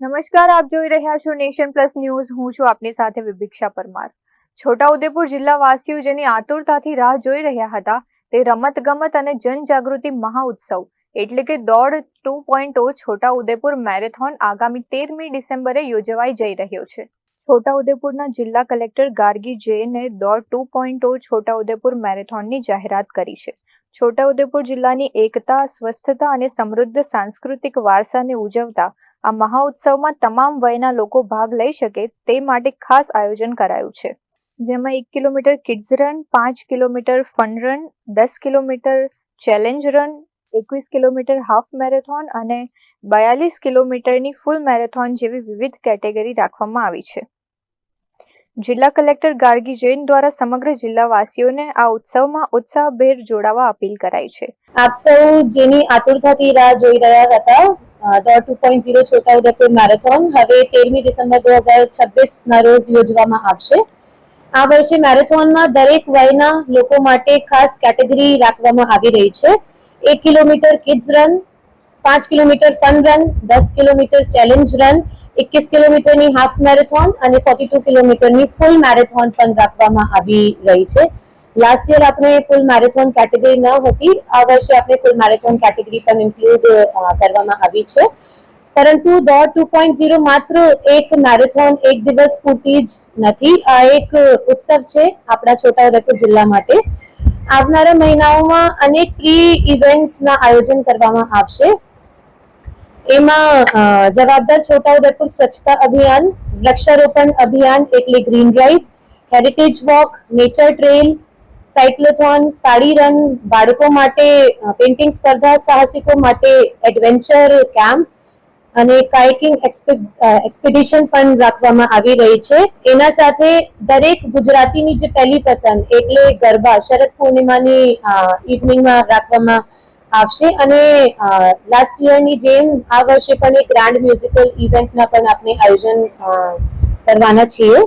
નમસ્કાર, આપ જોઈ રહ્યા છો નેશન પ્લસ ન્યૂઝ. હું છું આપની સાથે વિભિક્ષા પરમાર. છોટાઉદેપુર જિલ્લાવાસીઓ જેની આતુરતાથી રાહ જોઈ રહ્યા હતા તે રમતગમત અને જનજાગૃતિ મહાઉત્સવ એટલે કે દોડ 2.0 છોટાઉદેપુર મેરેથોન આગામી 13મી ડિસેમ્બરે યોજવાઈ જઈ રહ્યો છે. છોટાઉદેપુરના જિલ્લા કલેક્ટર ગાર્ગી જૈને દોડ 2.0 છોટાઉદેપુર મેરેથોનની જાહેરાત કરી છે. છોટાઉદેપુર જિલ્લાની એકતા, સ્વસ્થતા અને સમૃદ્ધ સાંસ્કૃતિક વારસાને ઉજવતા આ મહાઉત્સવમાં તમામ વયના લોકો ભાગ લઈ શકે તે માટે ખાસ આયોજન કરાયું છે, જેમાં 1 kilometre kids run, 5 kilometre fun run, 10 kilometre challenge run, 21 kilometre half marathon અને 42 કિલોમીટરની ફૂલ મેરેથોન જેવી વિવિધ કેટેગરી રાખવામાં આવી છે. જિલ્લા કલેક્ટર ગાર્ગી જૈન દ્વારા સમગ્ર જિલ્લાવાસીઓને આ ઉત્સવમાં ઉત્સાહભેર જોડાવા અપીલ કરાઈ છે. આપ સૌ જેની આતુરતાથી રાહ જોઈ રહ્યા હતા દોડ 2.0 છોટાઉદેપુર મેરેથોન હવે 13મી ડિસેમ્બર 2026 ના રોજ યોજવામાં આવશે. આ વર્ષે મેરેથોનમાં દરેક વયના લોકો માટે ખાસ કેટેગરી રાખવામાં આવી રહી છે. 1 kilometre kids run, 5 kilometre fun run, 10 kilometre challenge run, 21 કિલોમીટરની હાફ મેરેથોન અને 42 કિલોમીટરની ફૂલ મેરેથોન પણ રાખવામાં આવી રહી છે. લાસ્ટ યર આપણે ફૂલ મેરેથોન કેટેગરી ન હતી, આ વર્ષે આપણે ફૂલ મેરેથોન કેટેગરી પણ ઇન્ક્લુડ કરવામાં આવી છે. પરંતુ દોડ 2.0 માત્ર એક મેરેથોન એક દિવસ પૂરતી જ નથી, આ એક ઉત્સવ છે આપણા છોટાઉદેપુર જિલ્લા માટે. આવનારા મહિનાઓમાં અનેક પ્રી ઇવેન્ટ્સના આયોજન કરવામાં આવશે. એમાં જવાબદાર છોટાઉદેપુર સ્વચ્છતા અભિયાન, વૃક્ષારોપણ અભિયાન એટલે green drive, heritage walk, nature trail, cyclothon, sari run, બાળકો માટે પેઇન્ટિંગ સ્પર્ધા, સાહસિકો માટે એડવેન્ચર કેમ્પ અને કાયકિંગ એક્સપેડિશન પણ રાખવામાં આવી રહી છે. એના સાથે દરેક ગુજરાતીની જે પહેલી પસંદ એટલે ગરબા શરદ પૂર્ણિમાની ઇવનિંગમાં રાખવામાં આવશે અને લાસ્ટ યરની જેમ આ વર્ષે પણ એક ગ્રાન્ડ મ્યુઝિકલ ઇવેન્ટના પણ આપણે આયોજન કરવાના છીએ.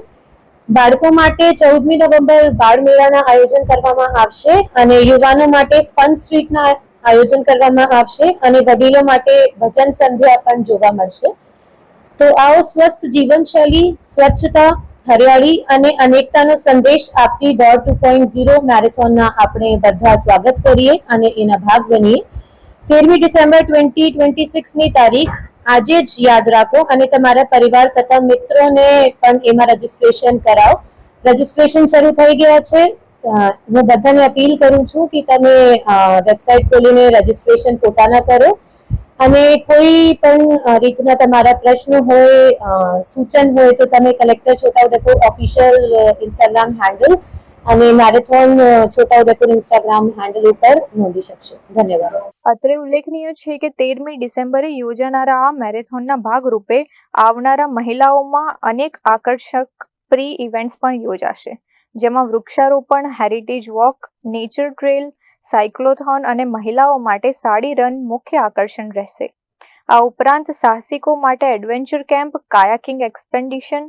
બાળકો માટે 14મી નવેમ્બર બાળ મેળાના આયોજન કરવામાં આવશે અને યુવાનો માટે ફન સ્ટ્રીટના આયોજન કરવામાં આવશે અને વડીલો માટે ભજન સંધ્યા પણ જોવા મળશે. તો આવો સ્વસ્થ જીવનશૈલી, સ્વચ્છતા, હરિયાળી અને અનેકતાનો સંદેશ આપતી દોડ 2.0 મેરેથોનના આપણે બધા સ્વાગત કરીએ અને એના ભાગ બનીએ. 13મી ડિસેમ્બર 2026ની તારીખ આજે જ યાદ રાખો અને તમારા પરિવાર તથા મિત્રોને પણ એમાં રજીસ્ટ્રેશન કરાવો. રજીસ્ટ્રેશન શરૂ થઈ ગયા છે. હું બધાને અપીલ કરું છું કે તમે વેબસાઇટ ખોલીને રજીસ્ટ્રેશન પોતાના કરો અને કોઈ પણ રીતના તમારા પ્રશ્ન હોય, સૂચન હોય તો તમે collector Chhota Udaipur official Instagram handle અને મેરેથોન છોટાઉદેપુર ઇન્સ્ટાગ્રામ હેન્ડલ ઉપર નોંધી શકશો. ધન્યવાદ. અત્રે ઉલ્લેખનીય છે કે 13મી ડિસેમ્બરે યોજાનારા આ મેરેથોનના ભાગરૂપે આવનારા મહિલાઓમાં અનેક આકર્ષક પ્રી ઇવેન્ટ્સ પણ યોજાશે, જેમાં વૃક્ષારોપણ, heritage walk, nature trail, cyclothon અને મહિલાઓ માટે સાડી રન મુખ્ય આકર્ષણ રહેશે. આ ઉપરાંત સાહસિકો માટે એડવેન્ચર કેમ્પ, કાયાકિંગ એક્સપેડિશન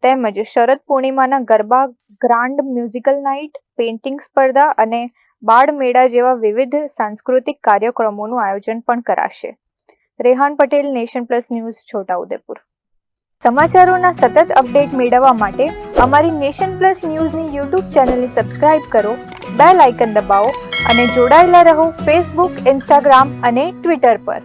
તેમજ શરદ પૂર્ણિમાના garba, grand musical night, painting સ્પર્ધા અને બાળ મેળા જેવા વિવિધ સાંસ્કૃતિક કાર્યક્રમોનું આયોજન પણ કરાશે. Rehan Patel, Nation Plus News, Chhota Udepur. સમાચારોના સતત અપડેટ મેળવવા માટે અમારી નેશન પ્લસ ન્યૂઝની યુટ્યુબ ચેનલને સબસ્ક્રાઇબ કરો, બેલ આઇકન દબાવો અને જોડાયેલા રહો ફેસબુક, ઇન્સ્ટાગ્રામ અને ટ્વિટર પર.